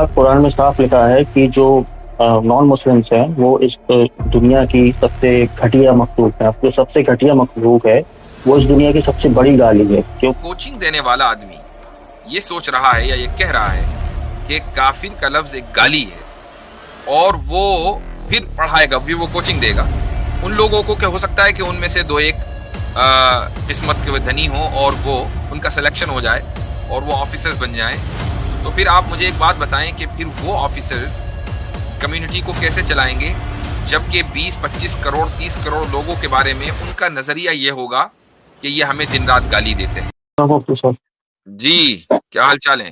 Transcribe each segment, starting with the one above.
कुरान में साफ लिखा है कि जो नॉन मुस्लिम्स हैं वो इस दुनिया की सबसे घटिया मखलूक है। अब जो सबसे घटिया मखलूक है वो इस दुनिया की सबसे बड़ी गाली है। क्यों? कोचिंग देने वाला आदमी ये सोच रहा है या ये कह रहा है कि काफिर का लफ्ज एक गाली है और वो फिर पढ़ाएगा, फिर वो कोचिंग देगा उन लोगों को। क्या हो सकता है कि उनमें से दो एक किस्मत के धनी हो और वो उनका सिलेक्शन हो जाए और वो ऑफिसर्स बन जाएं। तो फिर आप मुझे एक बात बताएं कि फिर वो ऑफिसर्स कम्युनिटी को कैसे चलाएंगे, जबकि 20-25 करोड़ 30 करोड़ लोगों के बारे में उनका नजरिया ये होगा कि ये हमें दिन रात गाली देते हैं। मुफ्ती साहब। जी, क्या हाल चाल है?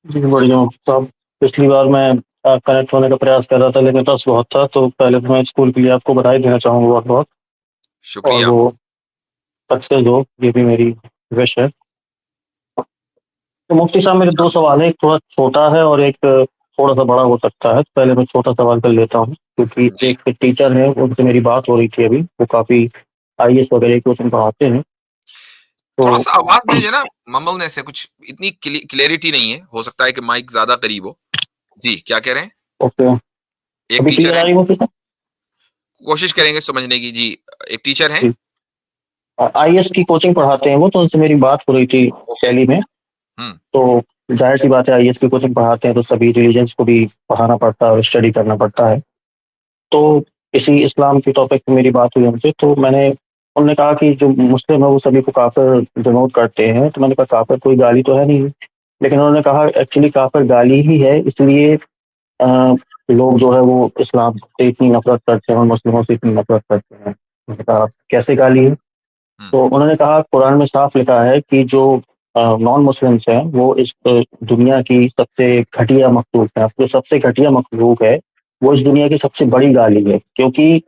जी बढ़िया मुफ्ती साहब। पिछली बार मैं कनेक्ट होने का प्रयास कर रहा था लेकिन टच बहुत था, तो पहले तो मैं स्कूल के लिए आपको बधाई देना चाहूँगा बहुत बहुत। और शुक्रिया। वो सक्सेस हो, ये भी मेरी विश है। तो मुफ्ती साहब मेरे दो सवाल है, एक थोड़ा छोटा है और एक थोड़ा सा बड़ा हो सकता है। तो पहले मैं छोटा सवाल कर लेता हूँ क्योंकि जी, एक टीचर है उनसे मेरी बात हो रही थी अभी, वो काफ़ी आईएएस वगैरह की उसमें पढ़ाते हैं। तो थोड़ा सा आवाज में जो है ना ममलने से कुछ इतनी क्लियरिटी नहीं है, हो सकता है कि माइक ज्यादा करीब हो। जी, क्या कह रहे हैं? ओके, एक अभी टीचर क्लियर आ हैं, रही है मुफ्ती साहब? कोशिश करेंगे समझने की। जी, एक टीचर हैं। जी, आईएएस की कोचिंग पढ़ाते हैं वो, तो उनसे मेरी बात हो रही थी ओके। दिल्ली में। हम्म। तो जाहिर सी बात है, आईएएस की कोचिंग पढ़ाते हैं तो सभी रिलीजन्स को भी पढ़ाना पड़ता है और स्टडी करना पड़ता है। तो इसी इस्लाम के टॉपिक पे मेरी बात हुई उनसे, तो उन्होंने कहा कि जो मुस्लिम है वो सभी को काफिर डिनोट करते हैं। तो मैंने कहा काफिर कोई गाली तो है नहीं, लेकिन उन्होंने कहा एक्चुअली काफिर गाली ही है, इसलिए अ, लोग जो है वो इस्लाम से इतनी नफरत करते हैं और मुस्लिमों से इतनी नफरत करते हैं। मैंने कहा कैसे गाली है? हम्म। तो उन्होंने कहा कुरान में साफ लिखा है कि जो नॉन मुस्लिम्स हैं वो इस दुनिया की सबसे घटिया मखलूक है। अब जो सबसे घटिया मखलूक है वो इस दुनिया की सबसे बड़ी गाली है, क्योंकि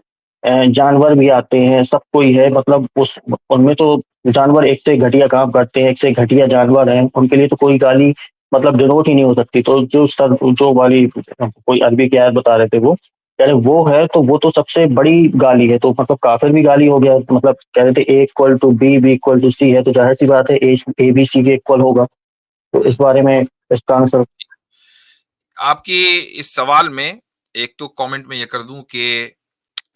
जानवर भी आते हैं, सब कोई है, मतलब उस उनमें तो जानवर एक से एक घटिया काम करते हैं, एक से एक घटिया जानवर हैं, उनके लिए तो कोई गाली मतलब डिनोट ही नहीं हो सकती। तो जो वाली कोई अरबी की आयत बता रहे थे वो कह रहे वो है, तो वो तो सबसे बड़ी गाली है। तो मतलब काफिर भी गाली हो गया, तो मतलब कह रहे थे A equal to B, B equal to C है, तो जाहिर सी बात है ए बी सी के इक्वल होगा। तो इस हम्म। बारे में इसका आंसर। आपकी इस सवाल में एक तो कमेंट में ये कर दूं कि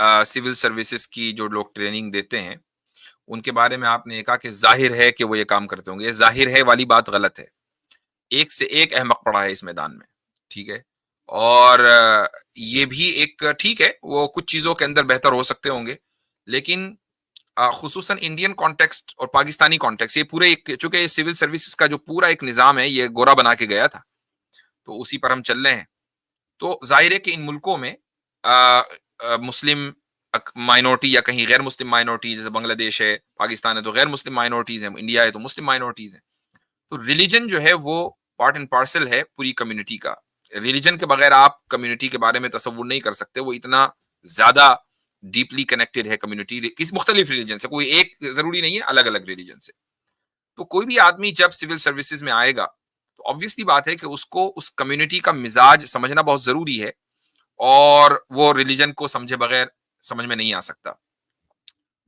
सिविल सर्विसेज की जो लोग ट्रेनिंग देते हैं उनके बारे में आपने ये कहा कि जाहिर है कि वो ये काम करते होंगे। ये जाहिर है वाली बात गलत है। एक से एक अहमक पड़ा है इस मैदान में। ठीक है। और ये भी एक ठीक है, वो कुछ चीजों के अंदर बेहतर हो सकते होंगे, लेकिन खुसूसन इंडियन कॉन्टेक्स्ट और पाकिस्तानी कॉन्टेक्स्ट, ये पूरे एक, चूंकि सिविल सर्विसेज का जो पूरा एक निजाम है ये गोरा बना के गया था, तो उसी पर हम चल रहे हैं। तो जाहिर है कि इन मुल्कों में मुस्लिम माइनॉरिटी या कहीं गैर मुस्लिम माइनॉरिटी, जैसे बांग्लादेश है, पाकिस्तान है तो गैर मुस्लिम माइनॉरिटीज है, इंडिया है तो मुस्लिम माइनॉरिटीज है। तो रिलीजन जो है वो पार्ट एंड पार्सल है पूरी कम्युनिटी का। रिलीजन के बगैर आप कम्युनिटी के बारे में तस्वुर नहीं कर सकते, वो इतना ज्यादा डीपली कनेक्टेड है कम्युनिटी किस मुख्तलिफ रिलीजन से, कोई एक जरूरी नहीं है, अलग अलग रिलीजन से। तो कोई भी आदमी जब सिविल सर्विसेज में आएगा तो ऑब्वियसली बात है कि उसको उस कम्युनिटी का मिजाज समझना बहुत जरूरी है, और वो रिलीजन को समझे बगैर समझ में नहीं आ सकता।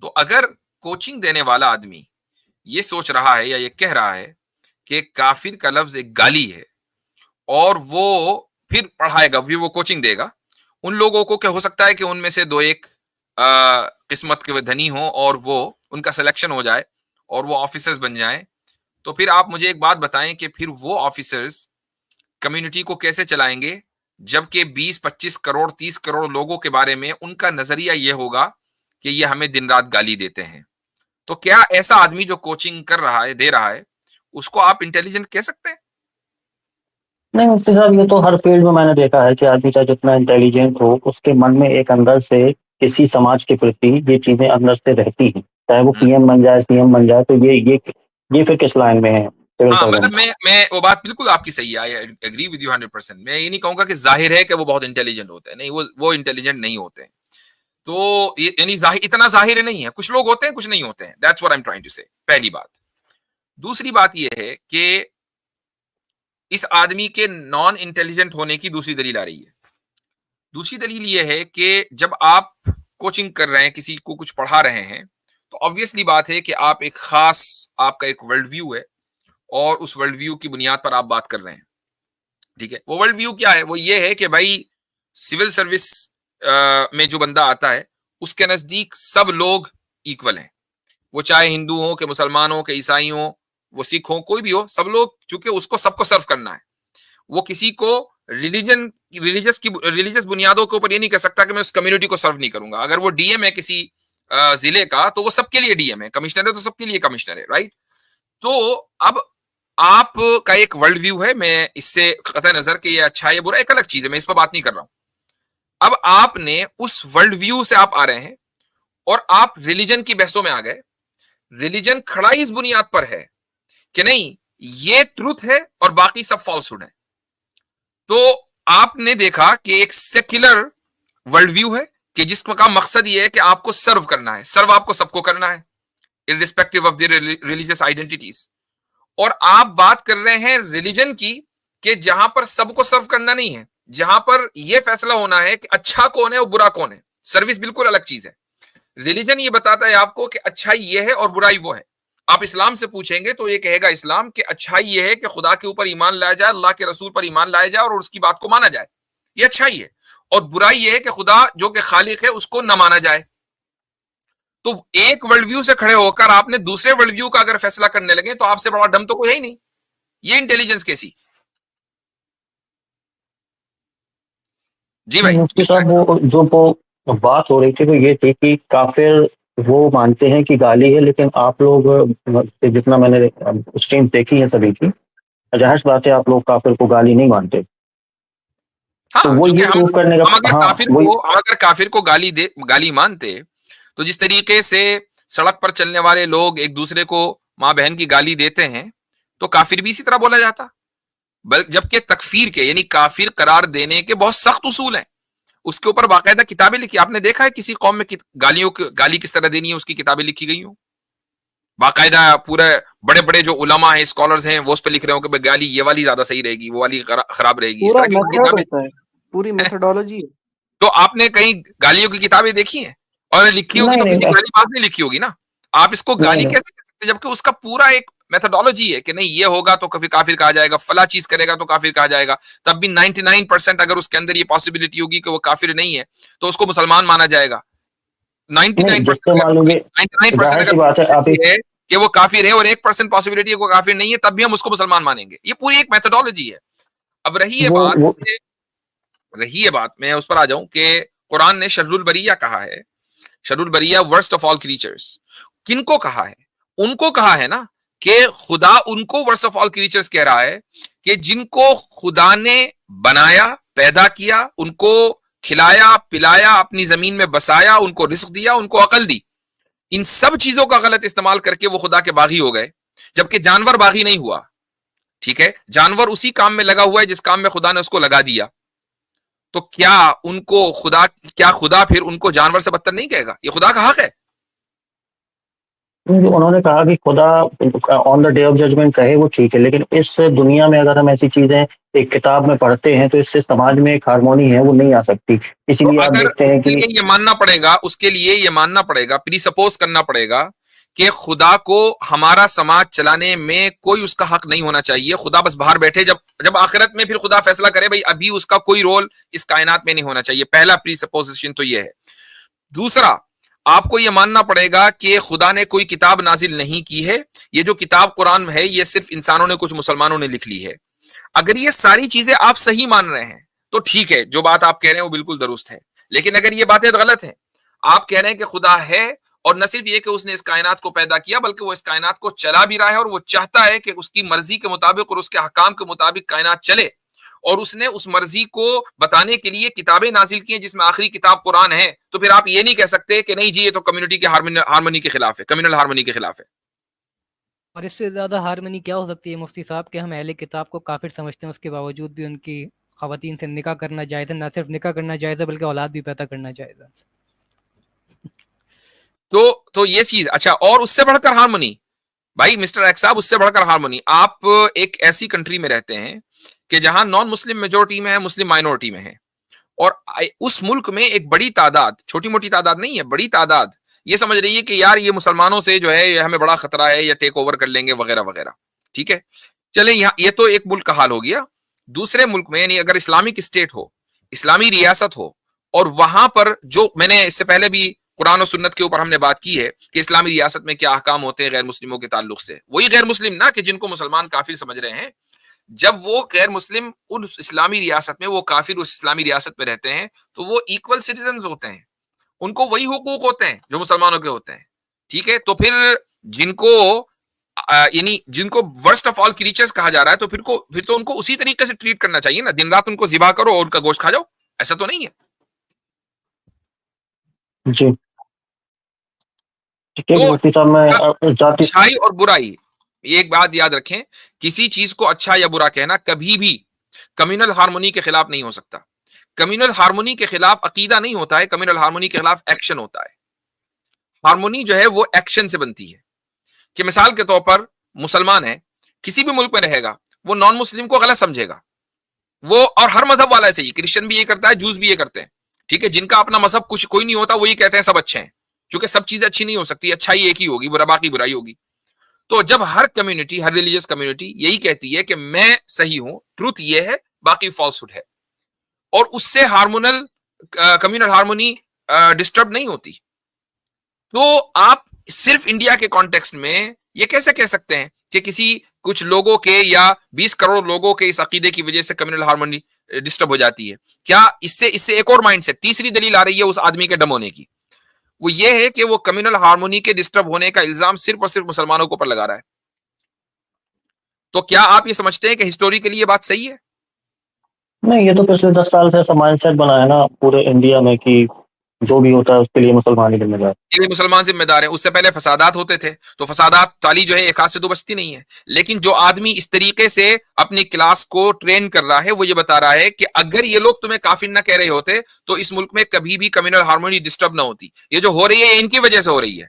तो अगर कोचिंग देने वाला आदमी ये सोच रहा है या ये कह रहा है कि काफिर का लफ्ज एक गाली है और वो फिर पढ़ाएगा, फिर वो कोचिंग देगा उन लोगों को, क्या हो सकता है कि उनमें से दो एक किस्मत के धनी हो और वो उनका सिलेक्शन हो जाए और वो ऑफिसर्स बन जाएं। तो फिर आप मुझे एक बात बताएं कि फिर वो ऑफिसर्स कम्युनिटी को कैसे चलाएंगे, जबकि 20-25 करोड़ 30 करोड़ लोगों के बारे में उनका नजरिया ये होगा कि ये हमें दिन रात गाली देते हैं। तो क्या ऐसा आदमी जो कोचिंग कर रहा है, दे रहा है, उसको आप इंटेलिजेंट कह सकते हैं? नहीं मुफ्ती साहब, ये तो हर फील्ड में मैंने देखा है कि आदमी चाहे जितना इंटेलिजेंट हो, उसके मन में एक अंदर से किसी समाज के प्रति ये चीजें अंदर से रहती हैं, चाहे वो हम्म। पीएम बन जाए, सीएम बन जाए। तो ये फिर किस लाइन में है? सिविल हाँ, मतलब सर्वेंट। मैं वो बात बिल्कुल आपकी सही है, आई एग्री विद यू 100%। मैं ये नहीं कहूंगा कि जाहिर है कि वो बहुत इंटेलिजेंट होते हैं, नहीं, वो इंटेलिजेंट नहीं होते हैं। तो ये यानी इतना जाहिर नहीं है, कुछ लोग होते हैं कुछ नहीं होते हैं, that's what I am trying to say, पहली बात। दूसरी बात ये है कि इस आदमी के नॉन इंटेलिजेंट होने की दूसरी दलील आ रही है। दूसरी दलील ये है कि जब आप कोचिंग कर रहे हैं, किसी को कुछ पढ़ा रहे हैं, तो ऑब्वियसली बात है कि आप एक खास, आपका एक वर्ल्ड व्यू है और उस वर्ल्ड व्यू की बुनियाद पर आप बात कर रहे हैं। ठीक है, वो वर्ल्ड व्यू क्या है? वो ये है कि भाई सिविल सर्विस में जो बंदा आता है उसके नजदीक सब लोग इक्वल हैं, वो चाहे हिंदू हो कि मुसलमान हो कि ईसाई हो, वो सिख हो, कोई भी हो, सब लोग, चूंकि उसको सबको सर्व करना है, वो किसी को रिलीजियस बुनियादों के ऊपर ये नहीं कह सकता कि मैं उस कम्युनिटी को सर्व नहीं करूंगा। अगर वो डीएम है किसी जिले का तो वो सबके लिए डीएम है, कमिश्नर है तो सबके लिए कमिश्नर है, राइट? तो अब आप का एक वर्ल्ड व्यू है, मैं इससे कतई नजर कि ये अच्छा है या बुरा एक अलग चीज है, मैं इस पर बात नहीं कर रहा हूं। अब आपने उस वर्ल्ड व्यू से आप आ रहे हैं और आप रिलीजन की बहसों में आ गए। रिलीजन खड़ा ही इस बुनियाद पर है कि नहीं ये ट्रूथ है और बाकी सब फॉल्सहुड है। तो आपने देखा कि एक सेक्युलर वर्ल्ड व्यू है कि जिसका मकसद ये है कि आपको सर्व करना है, सर्व आपको सबको करना है irrespective of the religious identities. और आप बात कर रहे हैं रिलीजन की कि जहां पर सबको सर्व करना नहीं है, जहां पर यह फैसला होना है कि अच्छा कौन है और बुरा कौन है। सर्विस बिल्कुल अलग चीज है। रिलीजन ये बताता है आपको कि अच्छाई ये है और बुराई वो है। आप इस्लाम से पूछेंगे तो ये कहेगा इस्लाम कि अच्छाई ये है कि खुदा के ऊपर ईमान लाया जाए, अल्लाह के रसूल पर ईमान लाया जाए और उसकी बात को माना जाए, ये अच्छाई है। और बुराई ये है कि खुदा जो कि खालिक है उसको न माना जाए। तो एक वर्ल्ड व्यू से खड़े होकर आपने दूसरे वर्ल्ड व्यू का अगर फैसला करने लगे तो आपसे बड़ा डम तो कोई है ही नहीं। ये इंटेलिजेंस कैसी? जी भाई मुफ्ती मिस्टर साहब, एक्स। वो बात हो रही थी वो ये थी कि काफिर वो मानते हैं कि गाली है, लेकिन आप लोग जितना मैंने स्ट्रीम देखी है सभी की, जाहिर सी बात है आप लोग काफिर को गाली नहीं मानते। तो हाँ, वो चूंकि ये प्रूव करने का, हाँ वही। हम अगर काफिर को गाली मानते तो जिस तरीके से सड़क पर चलने वाले लोग एक दूसरे को माँ बहन की गाली देते हैं तो काफिर भी इसी तरह बोला जाता। जबकि तकफीर के यानी काफिर करार देने के बहुत सख्त उसूल हैं, उसके ऊपर बाकायदा किताबें लिखी। आपने देखा है किसी कौम में गाली किस तरह देनी है उसकी किताबें लिखी गई हो बाकायदा? पूरे बड़े बड़े जो उलमा हैं, स्कॉलर्स हैं, वो उस पर लिख रहे हो कि गाली ये वाली ज्यादा सही रहेगी, वो वाली खराब रहेगी, इस पूरा तरह की मेथड किताबें होता है, पूरी मेथोडोलॉजी है। तो आपने कहीं गालियों की किताबें देखी हैं? और लिखी होगी नहीं तो नहीं किसी गालीबाज ने लिखी होगी ना। आप इसको नहीं गाली नहीं कैसे कह सकते जबकि उसका पूरा एक मेथोडोलॉजी है कि नहीं ये होगा तो कभी काफिर कहा जाएगा, फला चीज करेगा तो काफिर कहा जाएगा। तब भी 99% अगर उसके अंदर ये पॉसिबिलिटी होगी कि वो काफिर नहीं है तो उसको मुसलमान माना जाएगा। नहीं, जिससे 99% मान लीजिए 99% जाहिर अगर सी बात है आप पॉसिबिलिटी है कि वो काफिर है और 1% पॉसिबिलिटी है वो काफिर नहीं है, तब भी हम उसको मुसलमान मानेंगे। ये पूरी एक मेथोडोलॉजी है। अब वो रही ये बात, मैं उस पर आ जाऊं कि कुरान ने शर्रुल बरिया कहा है, शरुल बरिया वर्स्ट ऑफ ऑल क्रीचर्स। किनको कहा है? उनको कहा है ना कि खुदा उनको वर्स्ट ऑफ ऑल क्रीचर्स कह रहा है कि जिनको खुदा ने बनाया, पैदा किया, उनको खिलाया पिलाया, अपनी जमीन में बसाया, उनको रिस्क दिया, उनको अकल दी, इन सब चीजों का गलत इस्तेमाल करके वो खुदा के बागी हो गए। जबकि जानवर बागी नहीं हुआ। ठीक है, जानवर उसी काम में लगा हुआ है जिस काम में खुदा ने उसको लगा दिया। तो क्या खुदा फिर उनको जानवर से बदतर नहीं कहेगा? ये खुदा का हक है। उन्होंने कहा कि खुदा on the day of judgement कहे वो ठीक है, लेकिन इस दुनिया में अगर हम ऐसी चीजें एक किताब में पढ़ते हैं तो इससे समाज में एक हार्मोनी है वो नहीं आ सकती। तो इसीलिए आप अगर देखते हैं कि उसके लिए ये मानना पड़ेगा, प्री सपोज करना पड़ेगा कि खुदा को हमारा समाज चलाने में कोई उसका हक नहीं होना चाहिए। खुदा बस बाहर बैठे, जब जब आखिरत में फिर खुदा फैसला करे भाई अभी उसका कोई रोल इस कायनात में नहीं होना चाहिए। पहला प्री सपोजिशन तो ये है। दूसरा, आपको यह मानना पड़ेगा कि खुदा ने कोई किताब नाजिल नहीं की है, ये जो किताब कुरान है ये सिर्फ इंसानों ने, कुछ मुसलमानों ने लिख ली है। अगर ये सारी चीजें आप सही मान रहे हैं तो ठीक है, जो बात आप कह रहे हैं वो बिल्कुल दुरुस्त है। लेकिन अगर ये बातें गलत हैं, आप कह रहे हैं कि खुदा है और न सिर्फ ये कि उसने इस कायनात को पैदा किया बल्कि वो इस कायनात को चला भी रहा है और वो चाहता है कि उसकी मर्जी के मुताबिक और उसके हकाम के मुताबिक कायनात चले, और उसने उस मर्जी को बताने के लिए किताबें नाजिल की हैं जिसमें आखिरी किताब कुरान है। तो फिर आप ये नहीं कह सकते कि नहीं जी ये तो कम्युनिटी के हार्मनी के खिलाफ है, कम्युनल हार्मनी के खिलाफ है। और इससे ज़्यादा हार्मनी क्या हो सकती है मुफ्ती साहब कि हम अहले किताब को काफिर समझते हैं, उसके बावजूद भी उनकी खवातीन से निकाह करना जायज़ है, ना सिर्फ निकाह करना जायज़ है बल्कि औलाद भी पैदा करना जायज़ है। तो ये चीज अच्छा। और उससे बढ़कर हार्मनी, भाई मिस्टर एक्स साहब, उससे बढ़कर हार्मनी, आप एक ऐसी कंट्री में रहते हैं कि जहां नॉन मुस्लिम मेजोरिटी में है, मुस्लिम माइनॉरिटी में है, और उस मुल्क में एक बड़ी तादाद, छोटी मोटी तादाद नहीं है, बड़ी तादाद ये समझ रही है कि यार ये मुसलमानों से जो है ये हमें बड़ा खतरा है, या टेक ओवर कर लेंगे वगैरह वगैरह। ठीक है, चले यहाँ, ये तो एक मुल्क का हाल हो गया। दूसरे मुल्क में, यानी अगर इस्लामिक स्टेट हो, इस्लामी रियासत हो, और वहां पर जो मैंने इससे पहले भी कुरान और सुन्नत के ऊपर हमने बात की है कि इस्लामी रियासत में क्या अहकाम होते हैं गैर मुस्लिमों के ताल्लुक से, वही गैर मुस्लिम ना कि जिनको मुसलमान काफिर समझ रहे हैं, जब वो गैर मुस्लिम उस इस्लामी रियासत में, वो काफिर उस इस्लामी रियासत में रहते हैं, तो वो इक्वल सिटीजन होते हैं, उनको वही हुकूक होते हैं जो मुसलमानों के होते हैं। ठीक है, तो फिर जिनको यानी जिनको वर्स्ट ऑफ ऑल क्रीचर्स कहा जा रहा है, तो फिर तो उनको उसी तरीके से ट्रीट करना चाहिए ना, दिन रात उनको ज़िबा करो और उनका गोश्त खा जाओ, ऐसा तो नहीं है। जी ठीक है, तो मुफ्ती साहब मैं जाति अच्छाई और बुराई, एक बात याद रखें, किसी चीज को अच्छा या बुरा कहना कभी भी कम्युनल हार्मोनी के खिलाफ नहीं हो सकता। कम्युनल हार्मोनी के खिलाफ अकीदा नहीं होता है, कम्युनल हार्मोनी के खिलाफ एक्शन होता है। हार्मोनी जो है वो एक्शन से बनती है। कि मिसाल के तौर पर मुसलमान है, किसी भी मुल्क में रहेगा, वो नॉन मुस्लिम को गलत समझेगा, वो, और हर मजहब वाला ऐसे ही, क्रिश्चियन भी ये करता है, जूस भी ये करते हैं। ठीक है, जिनका अपना मजहब कुछ कोई नहीं होता, वो ये कहते हैं सब अच्छे हैं, क्योंकि सब चीजें अच्छी नहीं हो सकती, अच्छाई एक ही होगी, बुरा बाकी बुराई होगी। तो जब हर कम्युनिटी, हर रिलीजियस कम्युनिटी यही कहती है कि मैं सही हूं, ट्रूथ ये है, बाकी फॉल्सहुड है, और उससे हार्मोनल कम्युनल हार्मोनी डिस्टर्ब नहीं होती, तो आप सिर्फ इंडिया के कॉन्टेक्स्ट में ये कैसे कह सकते हैं कि किसी कुछ लोगों के या 20 करोड़ लोगों के इस अकीदे की वजह से कम्युनल हार्मोनी डिस्टर्ब हो जाती है? क्या इससे इससे एक और माइंडसेट, तीसरी दलील आ रही है उस आदमी के डम होने की, वो ये है कि वो कम्युनल हार्मोनी के डिस्टर्ब होने का इल्जाम सिर्फ और सिर्फ मुसलमानों के ऊपर लगा रहा है। तो क्या आप ये समझते हैं कि हिस्टोरिकली ये बात सही है? नहीं, ये तो पिछले 10 साल से ऐसा माइंडसेट बना है ना पूरे इंडिया में कि जो भी होता है उसके लिए मुसलमान ही जिम्मेदार। लिए मुसलमान जिम्मेदार हैं। उससे पहले फसादात होते थे, तो फसादात ताली जो है एक हाथ से दो बचती नहीं है। लेकिन जो आदमी इस तरीके से अपनी क्लास को ट्रेन कर रहा है, वो ये बता रहा है कि अगर ये लोग तुम्हें काफिर ना कह रहे होते तो इस मुल्क में कभी भी कम्युनल हार्मोनी डिस्टर्ब ना होती। ये जो हो रही है इनकी वजह से हो रही है।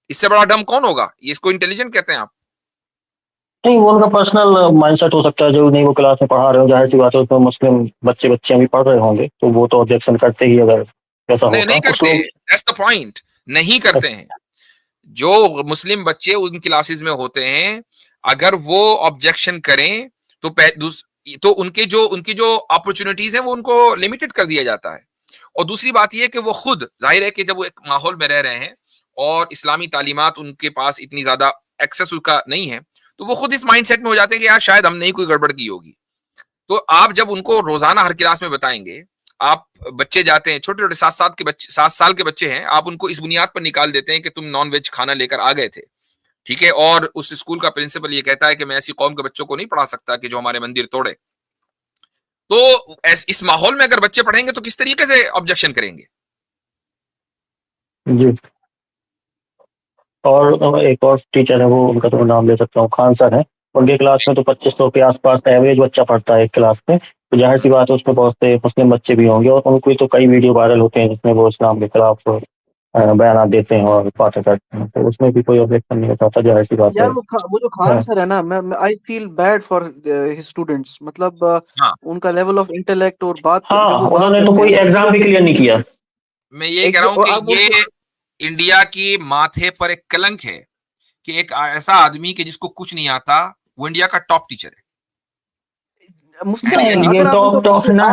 इससे बड़ा डम कौन होगा? इसको इंटेलिजेंट कहते हैं आप? नहीं, वो उनका पर्सनल माइंडसेट हो सकता है, जो नहीं वो क्लास में पढ़ा रहे हो, जाहिर सी बात है उसमें मुस्लिम बच्चे भी पढ़ रहे होंगे, तो वो तो ऑब्जेक्शन करते ही अगर ऐसा नहीं, होता नहीं कुछ करते, लोग। दैट्स द पॉइंट, नहीं करते हैं। जो मुस्लिम बच्चे उन क्लासेस में होते हैं, अगर वो ऑब्जेक्शन करें तो उनकी जो अपॉर्चुनिटीज है वो उनको लिमिटेड कर दिया जाता है। और दूसरी बात ये कि वो खुद, जाहिर है कि जब वो एक माहौल में रह रहे हैं और इस्लामी तालीमात उनके पास इतनी ज्यादा एक्सेस उनका नहीं है, तो वो खुद इस माइंडसेट में हो जाते हैं कि यार शायद हमने ही कोई गड़बड़ की होगी। तो आप जब उनको रोजाना हर क्लास में बताएंगे, आप बच्चे जाते हैं छोटे छोटे 7 साल के बच्चे हैं, आप उनको इस बुनियाद पर निकाल देते हैं कि तुम नॉन वेज खाना लेकर आ गए थे, ठीक है, और उस स्कूल का प्रिंसिपल ये कहता है कि मैं ऐसी कौम के बच्चों को नहीं पढ़ा सकता कि जो हमारे मंदिर तोड़े। तो इस माहौल में अगर बच्चे पढ़ेंगे तो किस तरीके से ऑब्जेक्शन करेंगे? जी। और एक और टीचर है, वो उनका तो मैं नाम ले सकता हूँ, खान सर है। उनके क्लास में तो 2500 के आसपास एवरेज बच्चा पढ़ता है एक क्लास में, तो जाहिर सी बात है उसमें बहुत से मुस्लिम बच्चे भी होंगे, और उनको तो कई वीडियो वायरल होते हैं जिसमें वो इस्लाम के खिलाफ बयान देते हैं और बातें करते हैं, तो उसमें भी कोई ऑब्जेक्शन नहीं होता था, जाहिर सी बात है। यार वो जो खान सर है ना, मैं I feel bad for his students, मतलब हाँ, उनका लेवल ऑफ इंटेलेक्ट और बात जब हाँ, वो बात उन्होंने तो करते कोई हैं एग्जाम भी क्लियर नहीं किया। मैं ये कह रहा हूं आप कि ये इंडिया की माथे पर एक कलंक है कि एक ऐसा आदमी के जिसको कुछ नहीं आता वो इंडिया का टॉप टीचर है। मुफ्ती साहब, नहीं, ये अगर आप उनका टॉप ना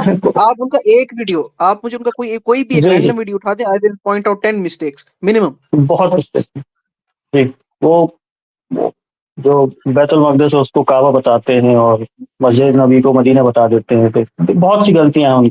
आप उनका एक वीडियो, आप मुझे उनका कोई भी एक जी, रैंडम वीडियो उठा दे, I will point out 10 mistakes minimum. बहुत मिस्टेक जी। वो जो बैतुल मक़दिस है उसको काबा बताते हैं और मस्जिद नबी को मदीना बता देते हैं, तो बहुत सी गलतियां हैं उनकी।